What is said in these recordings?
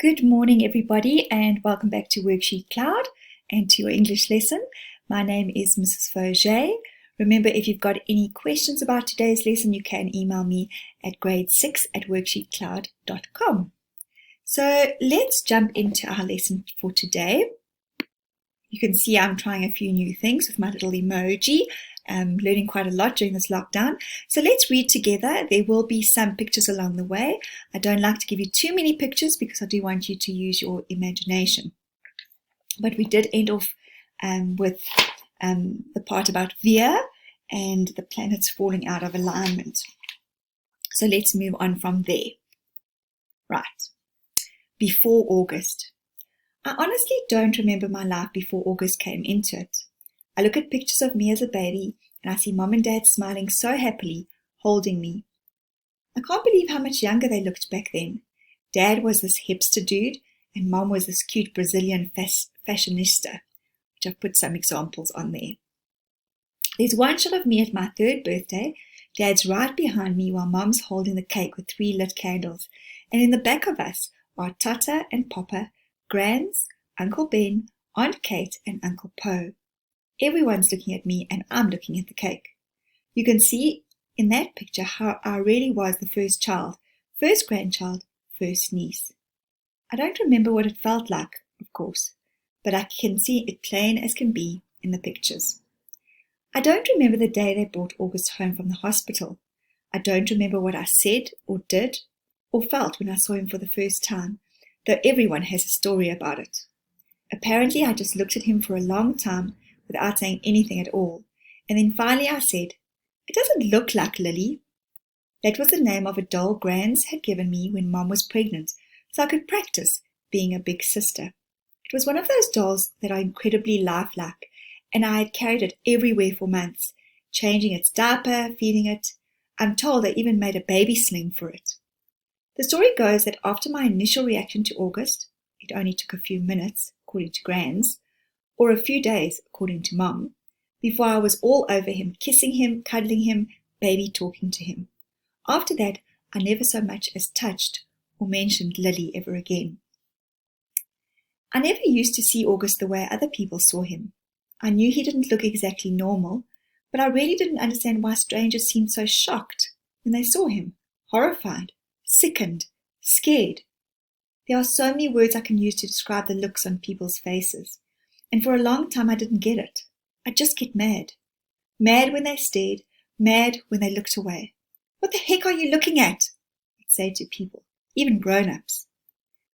Good morning, everybody, and welcome back to WorksheetCloud and to your English lesson. My name is Mrs. Fauger. Remember, if you've got any questions about today's lesson, you can email me at grade6@worksheetcloud.com. So let's jump into our lesson for today. You can see I'm trying a few new things with my little emoji. I'm learning quite a lot during this lockdown. So let's read together. There will be some pictures along the way. I don't like to give you too many pictures because I do want you to use your imagination. But we did end off with the part about Veer and the planets falling out of alignment. So let's move on from there. Right. Before August. I honestly don't remember my life before August came into it. I look at pictures of me as a baby and I see Mom and Dad smiling so happily, holding me. I can't believe how much younger they looked back then. Dad was this hipster dude and Mom was this cute Brazilian fashionista, which I've put some examples on there. There's one shot of me at my 3rd birthday. Dad's right behind me while Mom's holding the cake with 3 lit candles. And in the back of us are Tata and Papa, Grans, Uncle Ben, Aunt Kate and Uncle Poe. Everyone's looking at me and I'm looking at the cake. You can see in that picture how I really was the first child, first grandchild, first niece. I don't remember what it felt like, of course, but I can see it plain as can be in the pictures. I don't remember the day they brought August home from the hospital. I don't remember what I said or did or felt when I saw him for the first time, though everyone has a story about it. Apparently I just looked at him for a long time without saying anything at all, and then finally I said, "It doesn't look like Lily." That was the name of a doll Grans had given me when Mom was pregnant, so I could practice being a big sister. It was one of those dolls that are incredibly lifelike, and I had carried it everywhere for months, changing its diaper, feeding it. I'm told I even made a baby sling for it. The story goes that after my initial reaction to August, it only took a few minutes, according to Grans, or a few days, according to Mom, before I was all over him, kissing him, cuddling him, baby talking to him. After that, I never so much as touched or mentioned Lily ever again. I never used to see August the way other people saw him. I knew he didn't look exactly normal, but I really didn't understand why strangers seemed so shocked when they saw him, horrified, sickened, scared. There are so many words I can use to describe the looks on people's faces. And for a long time I didn't get it. I'd just get mad. Mad when they stared, mad when they looked away. "What the heck are you looking at?" I'd say to people, even grown-ups.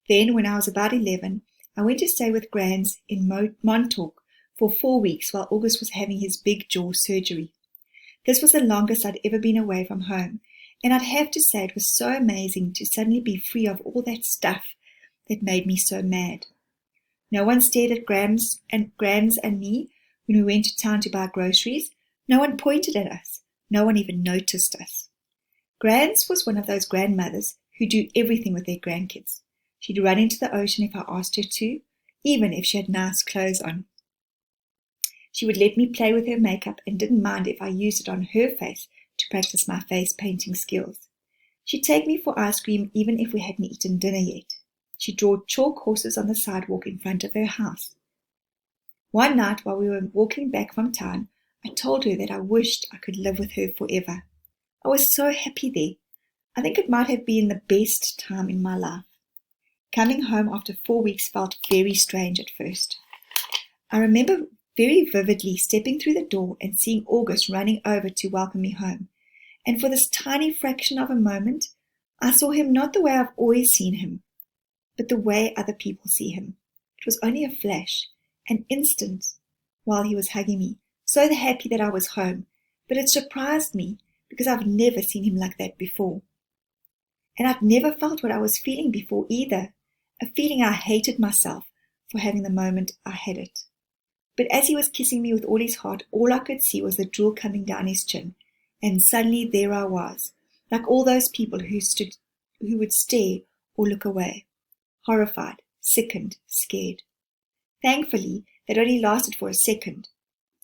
Then, when I was about 11, I went to stay with Grans in Montauk for 4 weeks while August was having his big jaw surgery. This was the longest I'd ever been away from home, and I'd have to say it was so amazing to suddenly be free of all that stuff that made me so mad. No one stared at Grans and me when we went to town to buy groceries. No one pointed at us. No one even noticed us. Grans was one of those grandmothers who do everything with their grandkids. She'd run into the ocean if I asked her to, even if she had nice clothes on. She would let me play with her makeup and didn't mind if I used it on her face to practice my face painting skills. She'd take me for ice cream even if we hadn't eaten dinner yet. She drew chalk horses on the sidewalk in front of her house. One night while we were walking back from town, I told her that I wished I could live with her forever. I was so happy there. I think it might have been the best time in my life. Coming home after 4 weeks felt very strange at first. I remember very vividly stepping through the door and seeing August running over to welcome me home. And for this tiny fraction of a moment, I saw him not the way I've always seen him, but the way other people see him. It was only a flash, an instant, while he was hugging me, so happy that I was home, but it surprised me because I've never seen him like that before. And I've never felt what I was feeling before either, a feeling I hated myself for having the moment I had it. But as he was kissing me with all his heart, all I could see was the drool coming down his chin, and suddenly there I was, like all those people who would stare or look away. Horrified, sickened, scared. Thankfully, that only lasted for a second.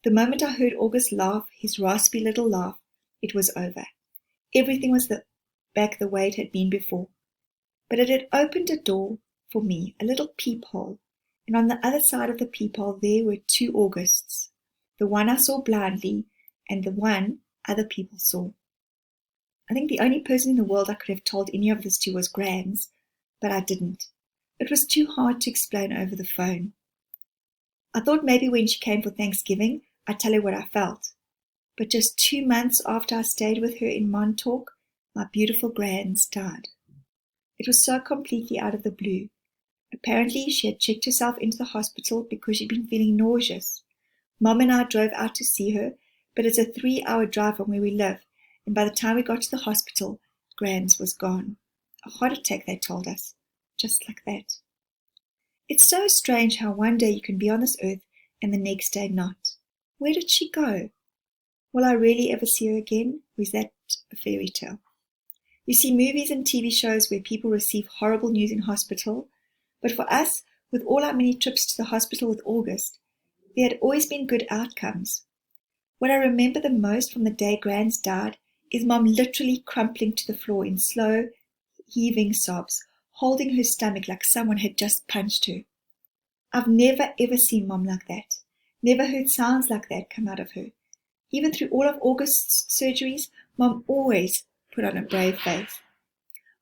The moment I heard August laugh, his raspy little laugh, it was over. Everything was back the way it had been before. But it had opened a door for me, a little peephole, and on the other side of the peephole there were 2 Augusts, the one I saw blindly and the one other people saw. I think the only person in the world I could have told any of this to was Grams, but I didn't. It was too hard to explain over the phone. I thought maybe when she came for Thanksgiving, I'd tell her what I felt. But just 2 months after I stayed with her in Montauk, my beautiful Grams died. It was so completely out of the blue. Apparently, she had checked herself into the hospital because she'd been feeling nauseous. Mom and I drove out to see her, but it's a 3-hour drive from where we live, and by the time we got to the hospital, Grams was gone. A heart attack, they told us. Just like that. It's so strange how one day you can be on this earth and the next day not. Where did she go? Will I really ever see her again, or is that a fairy tale? You see movies and TV shows where people receive horrible news in hospital, but for us, with all our many trips to the hospital with August, there had always been good outcomes. What I remember the most from the day Grams died is Mom literally crumpling to the floor in slow, heaving sobs, holding her stomach like someone had just punched her. I've never ever seen Mom like that, never heard sounds like that come out of her. Even through all of August's surgeries, Mom always put on a brave face.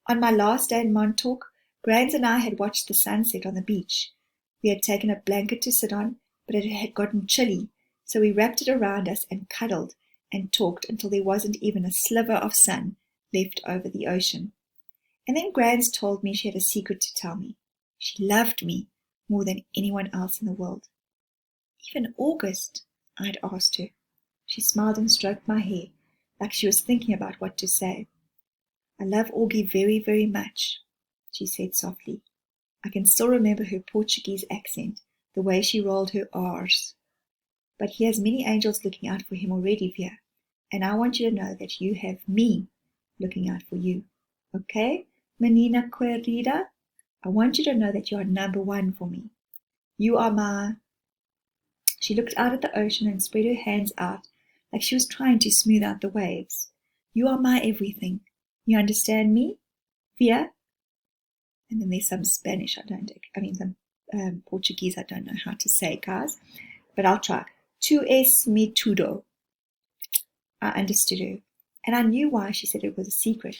On my last day in Montauk, Grams and I had watched the sunset on the beach. We had taken a blanket to sit on, but it had gotten chilly, so we wrapped it around us and cuddled and talked until there wasn't even a sliver of sun left over the ocean. And then Grams told me she had a secret to tell me. She loved me more than anyone else in the world. Even August, I'd asked her. She smiled and stroked my hair, like she was thinking about what to say. I love Augie very, very much, she said softly. I can still remember her Portuguese accent, the way she rolled her R's. But he has many angels looking out for him already, Via, and I want you to know that you have me looking out for you. Okay? Menina querida, I want you to know that you are number 1 for me. You are my... She looked out at the ocean and spread her hands out like she was trying to smooth out the waves. You are my everything. You understand me? Via? And then there's some Spanish some Portuguese I don't know how to say, guys. But I'll try. Tu es mi todo. I understood her. And I knew why she said it was a secret.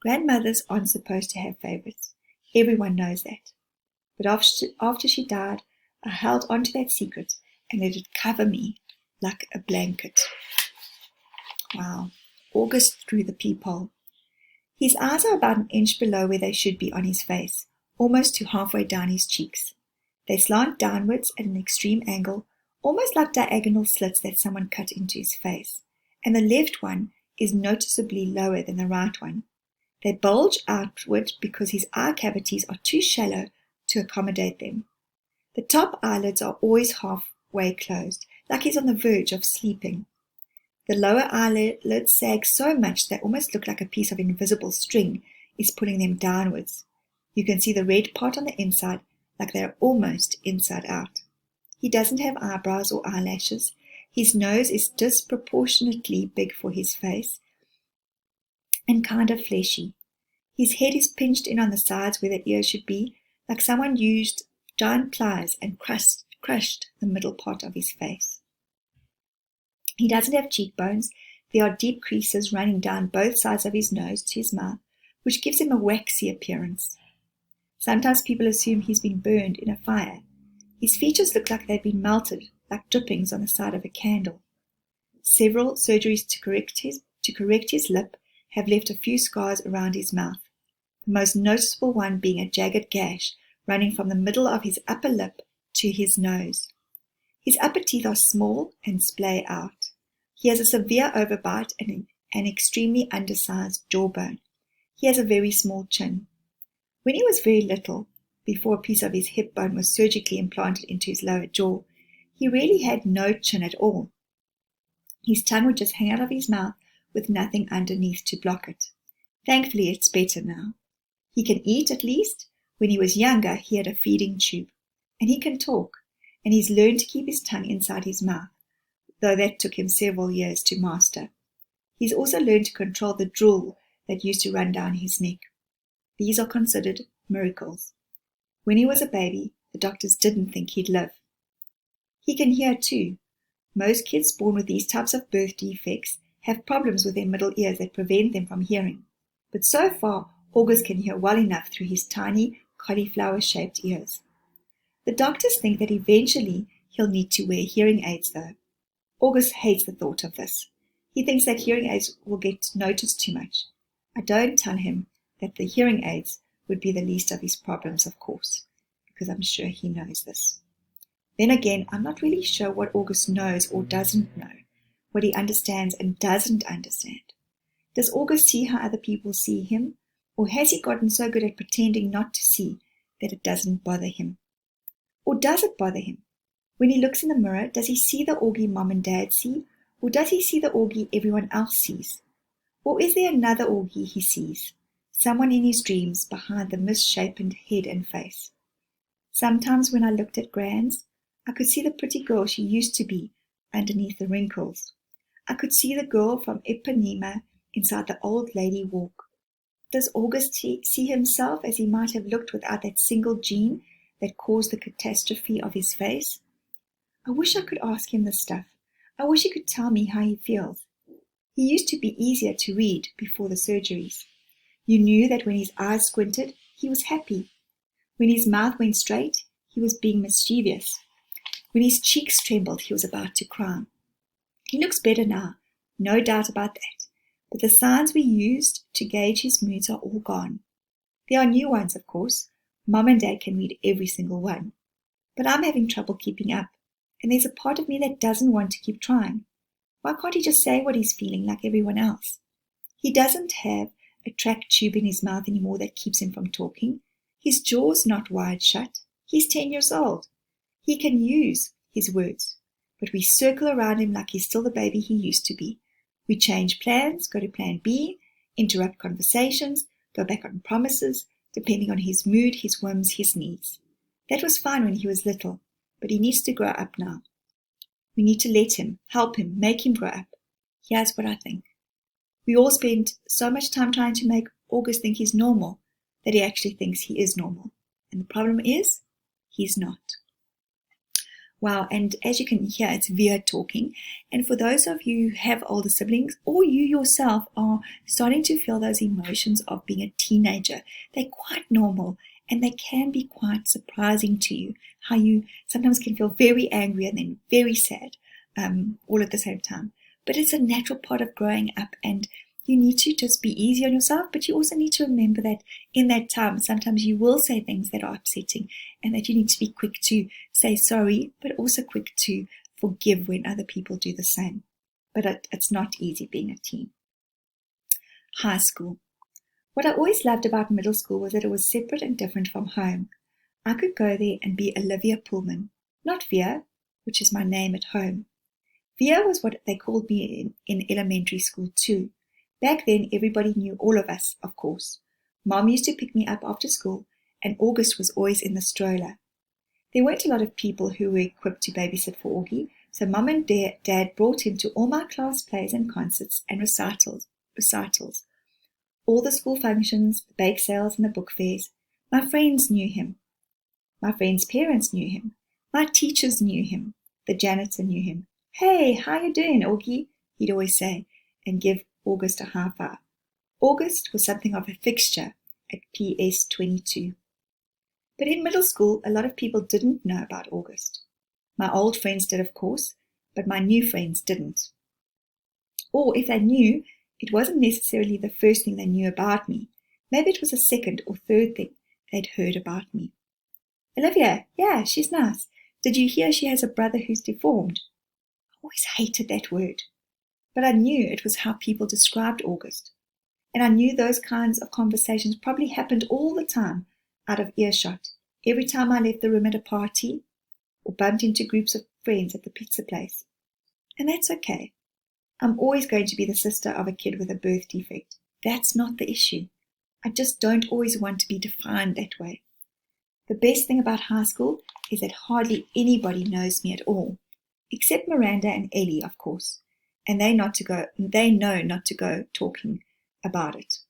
Grandmothers aren't supposed to have favorites. Everyone knows that. But after she died, I held onto that secret and let it cover me like a blanket. Wow. August through the peephole. His eyes are about an inch below where they should be on his face, almost to halfway down his cheeks. They slant downwards at an extreme angle, almost like diagonal slits that someone cut into his face, and the left one is noticeably lower than the right one. They bulge outward because his eye cavities are too shallow to accommodate them. The top eyelids are always halfway closed, like he's on the verge of sleeping. The lower eyelids sag so much they almost look like a piece of invisible string is pulling them downwards. You can see the red part on the inside, like they are almost inside out. He doesn't have eyebrows or eyelashes. His nose is disproportionately big for his face and kind of fleshy. His head is pinched in on the sides where the ears should be, like someone used giant pliers and crushed the middle part of his face. He doesn't have cheekbones. There are deep creases running down both sides of his nose to his mouth, which gives him a waxy appearance. Sometimes people assume he's been burned in a fire. His features look like they've been melted, like drippings on the side of a candle. Several surgeries to correct his lip have left a few scars around his mouth, the most noticeable one being a jagged gash running from the middle of his upper lip to his nose. His upper teeth are small and splay out. He has a severe overbite and an extremely undersized jawbone. He has a very small chin. When he was very little, before a piece of his hip bone was surgically implanted into his lower jaw, he really had no chin at all. His tongue would just hang out of his mouth with nothing underneath to block it. Thankfully, it's better now. He can eat at least. When he was younger, he had a feeding tube. And he can talk. And he's learned to keep his tongue inside his mouth, though that took him several years to master. He's also learned to control the drool that used to run down his neck. These are considered miracles. When he was a baby, the doctors didn't think he'd live. He can hear too. Most kids born with these types of birth defects have problems with their middle ears that prevent them from hearing. But so far, August can hear well enough through his tiny, cauliflower-shaped ears. The doctors think that eventually he'll need to wear hearing aids though. August hates the thought of this. He thinks that hearing aids will get noticed too much. I don't tell him that the hearing aids would be the least of his problems, of course, because I'm sure he knows this. Then again, I'm not really sure what August knows or doesn't know, what he understands and doesn't understand. Does August see how other people see him, or has he gotten so good at pretending not to see that it doesn't bother him? Or does it bother him? When he looks in the mirror, does he see the Augie mom and dad see, or does he see the Augie everyone else sees? Or is there another Augie he sees, someone in his dreams behind the misshapen head and face? Sometimes when I looked at Gran's, I could see the pretty girl she used to be underneath the wrinkles. I could see the girl from Ipanema inside the old lady walk. Does August see himself as he might have looked without that single gene that caused the catastrophe of his face? I wish I could ask him this stuff. I wish he could tell me how he feels. He used to be easier to read before the surgeries. You knew that when his eyes squinted, he was happy. When his mouth went straight, he was being mischievous. When his cheeks trembled, he was about to cry. He looks better now, no doubt about that, but the signs we used to gauge his moods are all gone. There are new ones, of course. Mom and Dad can read every single one. But I'm having trouble keeping up, and there's a part of me that doesn't want to keep trying. Why can't he just say what he's feeling like everyone else? He doesn't have a track tube in his mouth anymore that keeps him from talking. His jaw's not wide shut. He's 10 years old. He can use his words, but we circle around him like he's still the baby he used to be. We change plans, go to plan B, interrupt conversations, go back on promises, depending on his mood, his whims, his needs. That was fine when he was little, but he needs to grow up now. We need to let him, help him, make him grow up. Here's what I think. We all spend so much time trying to make August think he's normal that he actually thinks he is normal. And the problem is, he's not. Wow, and as you can hear, it's Via talking. And for those of you who have older siblings, or you yourself are starting to feel those emotions of being a teenager, they're quite normal, and they can be quite surprising to you, how you sometimes can feel very angry and then very sad, all at the same time. But it's a natural part of growing up, and you need to just be easy on yourself, but you also need to remember that in that time, sometimes you will say things that are upsetting, and that you need to be quick to say sorry, but also quick to forgive when other people do the same. But it's not easy being a teen. High school. What I always loved about middle school was that it was separate and different from home. I could go there and be Olivia Pullman, not Via, which is my name at home. Via was what they called me in elementary school too. Back then, everybody knew all of us, of course. Mom used to pick me up after school, and August was always in the stroller. There weren't a lot of people who were equipped to babysit for Augie, so Mom and Dad brought him to all my class plays and concerts and recitals. All the school functions, the bake sales, and the book fairs. My friends knew him. My friends' parents knew him. My teachers knew him. The janitor knew him. "Hey, how you doing, Augie?" he'd always say, and give August a high five. August was something of a fixture at PS 22. But in middle school, a lot of people didn't know about August. My old friends did, of course, but my new friends didn't. Or if they knew, it wasn't necessarily the first thing they knew about me. Maybe it was a second or third thing they'd heard about me. "Olivia, yeah, she's nice. Did you hear she has a brother who's deformed?" I always hated that word. But I knew it was how people described August. And I knew those kinds of conversations probably happened all the time out of earshot, every time I left the room at a party or bumped into groups of friends at the pizza place. And that's okay. I'm always going to be the sister of a kid with a birth defect. That's not the issue. I just don't always want to be defined that way. The best thing about high school is that hardly anybody knows me at all, except Miranda and Ellie, of course. And they know not to go talking about it.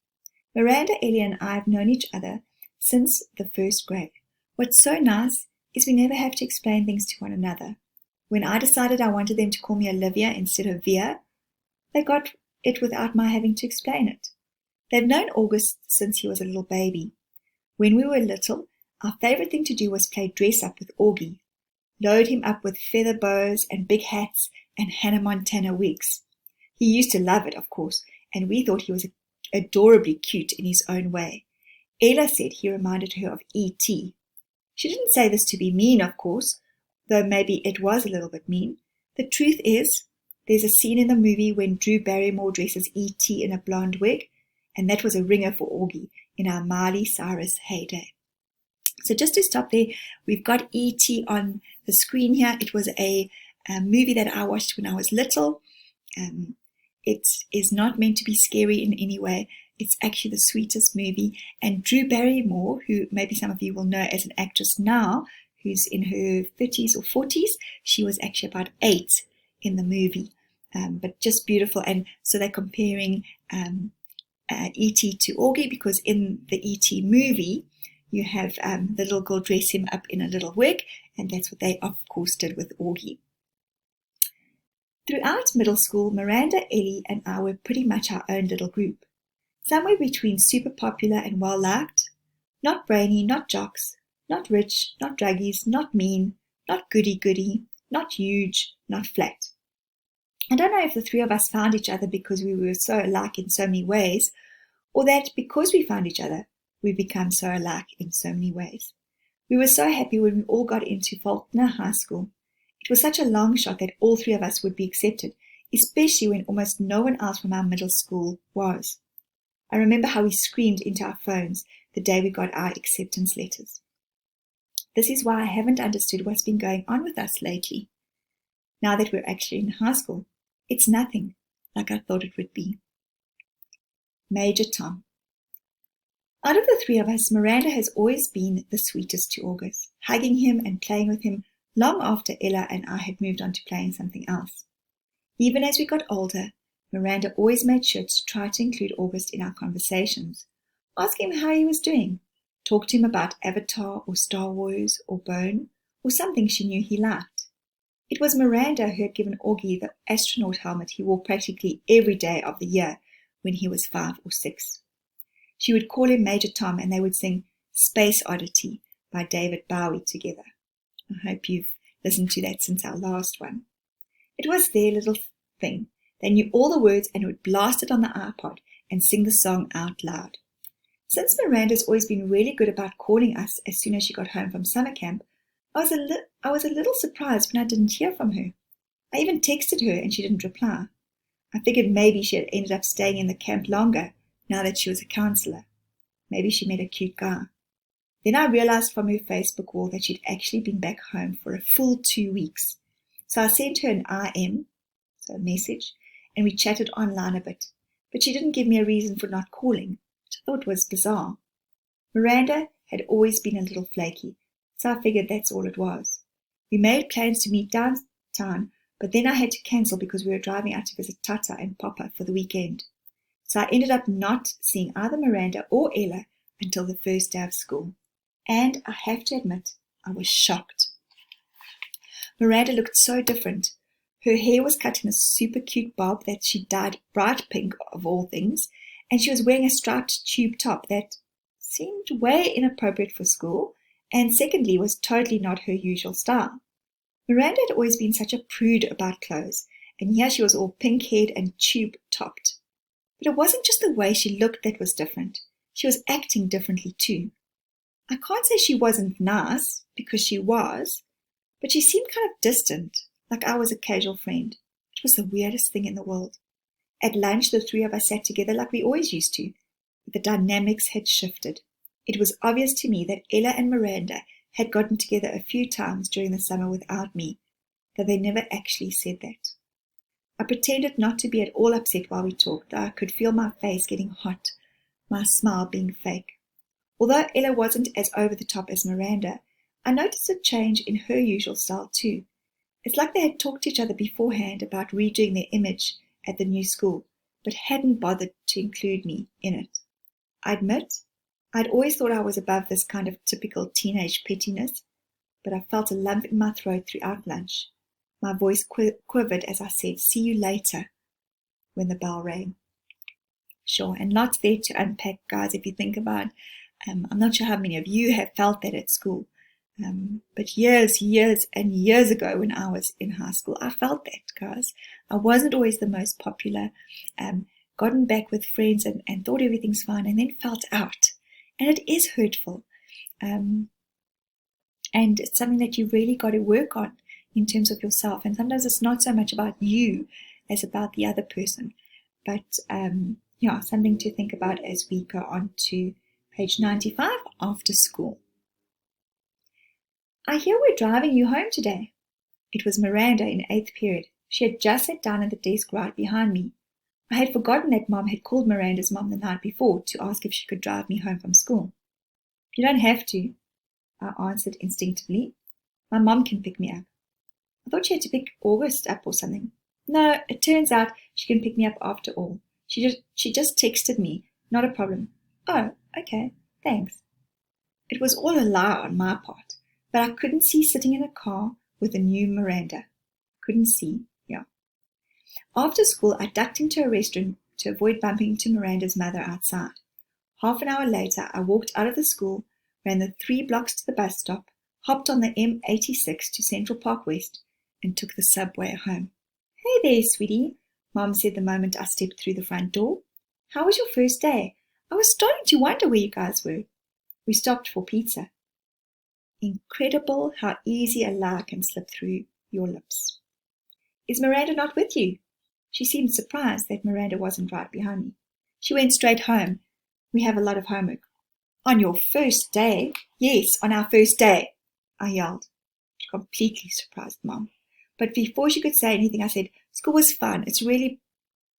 Miranda, Ellie, and I have known each other since the first grade. What's so nice is we never have to explain things to one another. When I decided I wanted them to call me Olivia instead of Via, they got it without my having to explain it. They've known August since he was a little baby. When we were little, our favorite thing to do was play dress up with Augie, load him up with feather bows and big hats and Hannah Montana wigs. He used to love it, of course, and we thought he was adorably cute in his own way. Ella said he reminded her of E.T. She didn't say this to be mean, of course, though maybe it was a little bit mean. The truth is, there's a scene in the movie when Drew Barrymore dresses E.T. in a blonde wig, and that was a ringer for Augie in our Miley Cyrus heyday. So just to stop there, we've got E.T. on the screen here. It was a movie that I watched when I was little. It is not meant to be scary in any way. It's actually the sweetest movie. And Drew Barrymore, who maybe some of you will know as an actress now, who's in her 30s or 40s, she was actually about 8 in the movie. But just beautiful. And so they're comparing E.T. to Augie, because in the E.T. movie, you have the little girl dress him up in a little wig, and that's what they, of course, did with Augie. Throughout middle school, Miranda, Ellie, and I were pretty much our own little group. Somewhere between super popular and well-liked, not brainy, not jocks, not rich, not druggies, not mean, not goody-goody, not huge, not flat. I don't know if the three of us found each other because we were so alike in so many ways, or that because we found each other, we become so alike in so many ways. We were so happy when we all got into Faulkner High School. It was such a long shot that all three of us would be accepted, especially when almost no one else from our middle school was. I remember how we screamed into our phones the day we got our acceptance letters. This is why I haven't understood what's been going on with us lately. Now that we're actually in high school, it's nothing like I thought it would be. Major Tom. Out of the three of us, Miranda has always been the sweetest to August, hugging him and playing with him long after Ella and I had moved on to playing something else. Even as we got older, Miranda always made sure to try to include August in our conversations, ask him how he was doing, talk to him about Avatar or Star Wars or Bone or something she knew he liked. It was Miranda who had given Augie the astronaut helmet he wore practically every day of the year when he was 5 or 6. She would call him Major Tom, and they would sing Space Oddity by David Bowie together. I hope you've listened to that since our last one. It was their little thing. They knew all the words and would blast it on the iPod and sing the song out loud. Since Miranda's always been really good about calling us as soon as she got home from summer camp, I was a little surprised when I didn't hear from her. I even texted her and she didn't reply. I figured maybe she had ended up staying in the camp longer now that she was a counselor. Maybe she met a cute guy. Then I realized from her Facebook wall that she'd actually been back home for a full 2 weeks. So I sent her an IM, so a message, and we chatted online a bit. But she didn't give me a reason for not calling, which I thought was bizarre. Miranda had always been a little flaky, so I figured that's all it was. We made plans to meet downtown, but then I had to cancel because we were driving out to visit Tata and Papa for the weekend. So I ended up not seeing either Miranda or Ella until the first day of school. And I have to admit, I was shocked. Miranda looked so different. Her hair was cut in a super cute bob that she dyed bright pink of all things, and she was wearing a striped tube top that seemed way inappropriate for school, and secondly was totally not her usual style. Miranda had always been such a prude about clothes, and here she was all pink-haired and tube-topped. But it wasn't just the way she looked that was different. She was acting differently too. I can't say she wasn't nice, because she was, but she seemed kind of distant, like I was a casual friend. It was the weirdest thing in the world. At lunch, the three of us sat together like we always used to, but the dynamics had shifted. It was obvious to me that Ella and Miranda had gotten together a few times during the summer without me, though they never actually said that. I pretended not to be at all upset while we talked, though I could feel my face getting hot, my smile being fake. Although Ella wasn't as over the top as Miranda, I noticed a change in her usual style too. It's like they had talked to each other beforehand about redoing their image at the new school, but hadn't bothered to include me in it. I admit, I'd always thought I was above this kind of typical teenage pettiness, but I felt a lump in my throat throughout lunch. My voice quivered as I said, "See you later," when the bell rang. Sure, and lots there to unpack, guys, if you think about it. I'm not sure how many of you have felt that at school. But years and years ago when I was in high school, I felt that, guys. I wasn't always the most popular, gotten back with friends and thought everything's fine, and then felt out. And it is hurtful. And it's something that you really got to work on in terms of yourself. And sometimes it's not so much about you as about the other person. But yeah, something to think about as we go on to page 95, after school. "I hear we're driving you home today." It was Miranda in 8th period. She had just sat down at the desk right behind me. I had forgotten that Mom had called Miranda's mom the night before to ask if she could drive me home from school. "You don't have to," I answered instinctively. "My mom can pick me up." I thought she had to pick August up or something. "No, it turns out she can pick me up after all. She just texted me. Not a problem." "Oh, okay, thanks." It was all a lie on my part, but I couldn't see sitting in a car with a new Miranda. Couldn't see, yeah. After school, I ducked into a restaurant to avoid bumping into Miranda's mother outside. Half an hour later, I walked out of the school, ran the 3 blocks to the bus stop, hopped on the M86 to Central Park West, and took the subway home. "Hey there, sweetie," Mom said the moment I stepped through the front door. "How was your first day? I was starting to wonder where you guys were." "We stopped for pizza." Incredible how easy a lie can slip through your lips. "Is Miranda not with you?" She seemed surprised that Miranda wasn't right behind me. "She went straight home. We have a lot of homework." "On your first day?" "Yes, on our first day," I yelled, completely surprised Mom. But before she could say anything, I said, "School was fun. It's really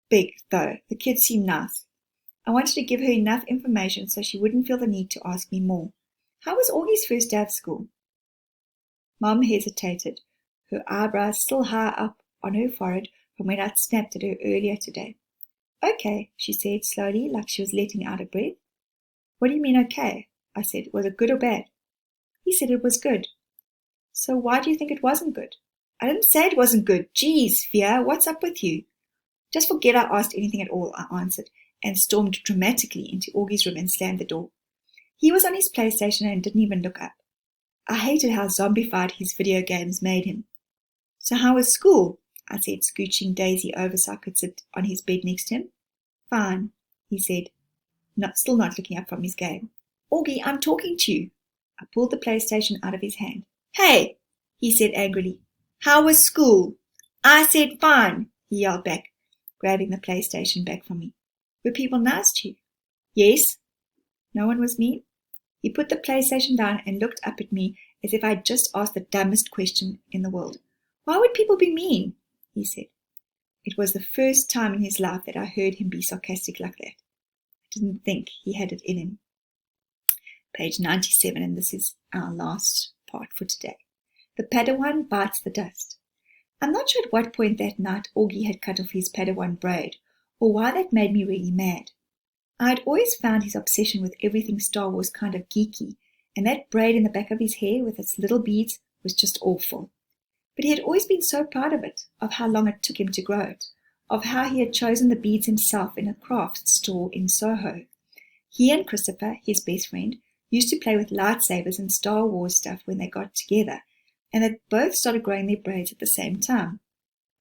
big, though. The kids seem nice." I wanted to give her enough information so she wouldn't feel the need to ask me more. "How was Augie's first day of school?" Mom hesitated, her eyebrows still high up on her forehead from when I'd snapped at her earlier today. "Okay," she said slowly, like she was letting out a breath. "What do you mean, okay?" I said. "Was it good or bad?" He said it was good. "So why do you think it wasn't good?" "I didn't say it wasn't good. Geez, Fia, what's up with you?" "Just forget I asked anything at all," I answered, and stormed dramatically into Augie's room and slammed the door. He was on his PlayStation and didn't even look up. I hated how zombified his video games made him. "So how was school?" I said, scooching Daisy over so I could sit on his bed next to him. "Fine," he said, still not looking up from his game. "Augie, I'm talking to you." I pulled the PlayStation out of his hand. "Hey," he said angrily. "How was school?" "I said fine," he yelled back, grabbing the PlayStation back from me. "Were people nice to you?" "Yes." "No one was mean?" He put the PlayStation down and looked up at me as if I'd just asked the dumbest question in the world. "Why would people be mean?" he said. It was the first time in his life that I heard him be sarcastic like that. I didn't think he had it in him. Page 97, and this is our last part for today. The Padawan bites the dust. I'm not sure at what point that night Augie had cut off his Padawan braid, or why that made me really mad. I had always found his obsession with everything Star Wars kind of geeky, and that braid in the back of his hair with its little beads was just awful. But he had always been so proud of it, of how long it took him to grow it, of how he had chosen the beads himself in a craft store in Soho. He and Christopher, his best friend, used to play with lightsabers and Star Wars stuff when they got together, and they both started growing their braids at the same time.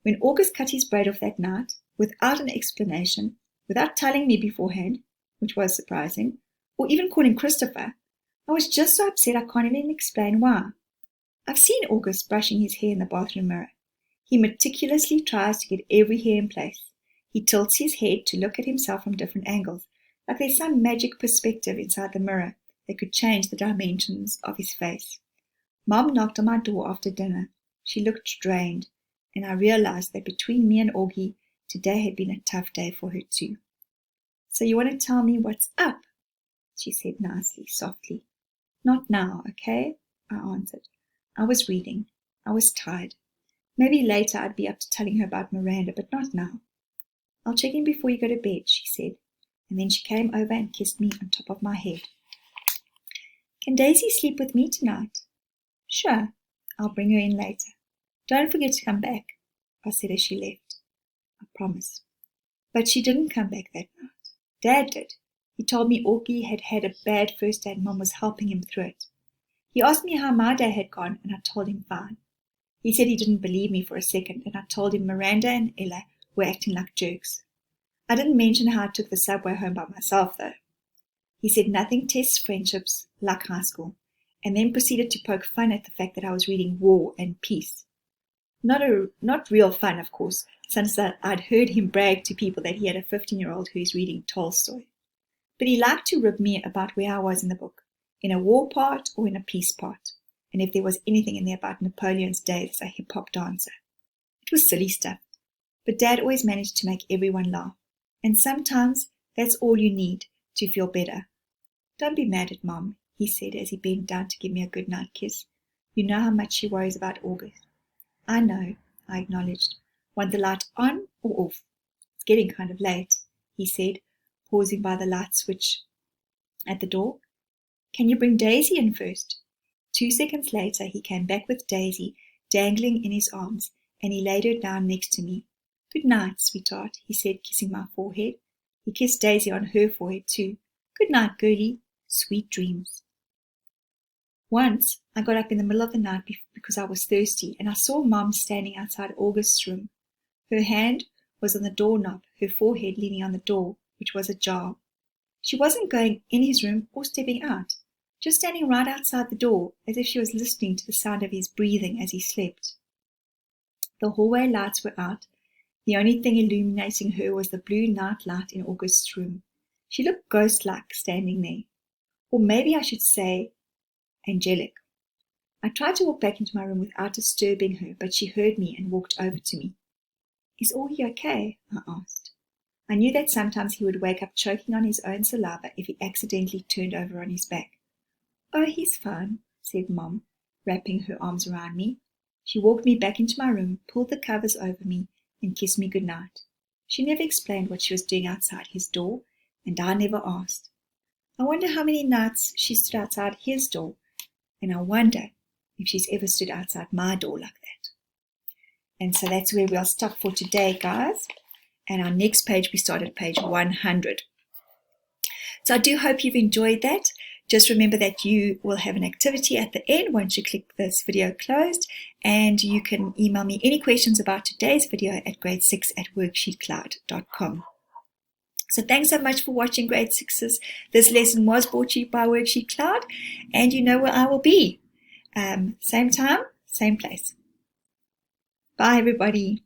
When August cut his braid off that night, without an explanation, without telling me beforehand, which was surprising, or even calling Christopher, I was just so upset I can't even explain why. I've seen August brushing his hair in the bathroom mirror. He meticulously tries to get every hair in place. He tilts his head to look at himself from different angles, like there's some magic perspective inside the mirror that could change the dimensions of his face. Mom knocked on my door after dinner. She looked drained, and I realized that between me and Augie, today had been a tough day for her too. "So you want to tell me what's up?" she said nicely, softly. "Not now, okay?" I answered. I was reading. I was tired. Maybe later I'd be up to telling her about Miranda, but not now. "I'll check in before you go to bed," she said, and then she came over and kissed me on top of my head. Can Daisy sleep with me tonight? Sure, I'll bring her in later. Don't forget to come back, I said as she left. I promise. But she didn't come back that night. Dad did. He told me Augie had had a bad first day and Mum was helping him through it. He asked me how my day had gone and I told him fine. He said he didn't believe me for a second and I told him Miranda and Ella were acting like jerks. I didn't mention how I took the subway home by myself though. He said nothing tests friendships like high school and then proceeded to poke fun at the fact that I was reading War and Peace. Not real fun, of course, since I'd heard him brag to people that he had a 15-year-old who is reading Tolstoy. But he liked to rib me about where I was in the book, in a war part or in a peace part, and if there was anything in there about Napoleon's days as a hip-hop dancer. It was silly stuff, but Dad always managed to make everyone laugh, and sometimes that's all you need to feel better. Don't be mad at Mom, he said as he bent down to give me a goodnight kiss. You know how much she worries about August. I know, I acknowledged. Want the light on or off? It's getting kind of late, he said, pausing by the light switch at the door. Can you bring Daisy in first? 2 seconds later, he came back with Daisy dangling in his arms, and he laid her down next to me. Good night, sweetheart, he said, kissing my forehead. He kissed Daisy on her forehead too. Good night, girlie. Sweet dreams. Once, I got up in the middle of the night because I was thirsty, and I saw Mom standing outside August's room. Her hand was on the doorknob, her forehead leaning on the door, which was ajar. She wasn't going in his room or stepping out, just standing right outside the door, as if she was listening to the sound of his breathing as he slept. The hallway lights were out. The only thing illuminating her was the blue night light in August's room. She looked ghost-like standing there. Or maybe I should say angelic. I tried to walk back into my room without disturbing her, but she heard me and walked over to me. Is Augie okay? I asked. I knew that sometimes he would wake up choking on his own saliva if he accidentally turned over on his back. Oh, he's fine, said Mom, wrapping her arms around me. She walked me back into my room, pulled the covers over me, and kissed me good night. She never explained what she was doing outside his door, and I never asked. I wonder how many nights she stood outside his door, and I wonder if she's ever stood outside my door like that. And so that's where we'll stop for today, guys. And our next page, we start at page 100. So I do hope you've enjoyed that. Just remember that you will have an activity at the end once you click this video closed, and you can email me any questions about today's video at grade6@worksheetcloud.com. So thanks so much for watching, grade 6s. This lesson was brought to you by Worksheet Cloud, and you know where I will be. Same time, same place. Bye, everybody.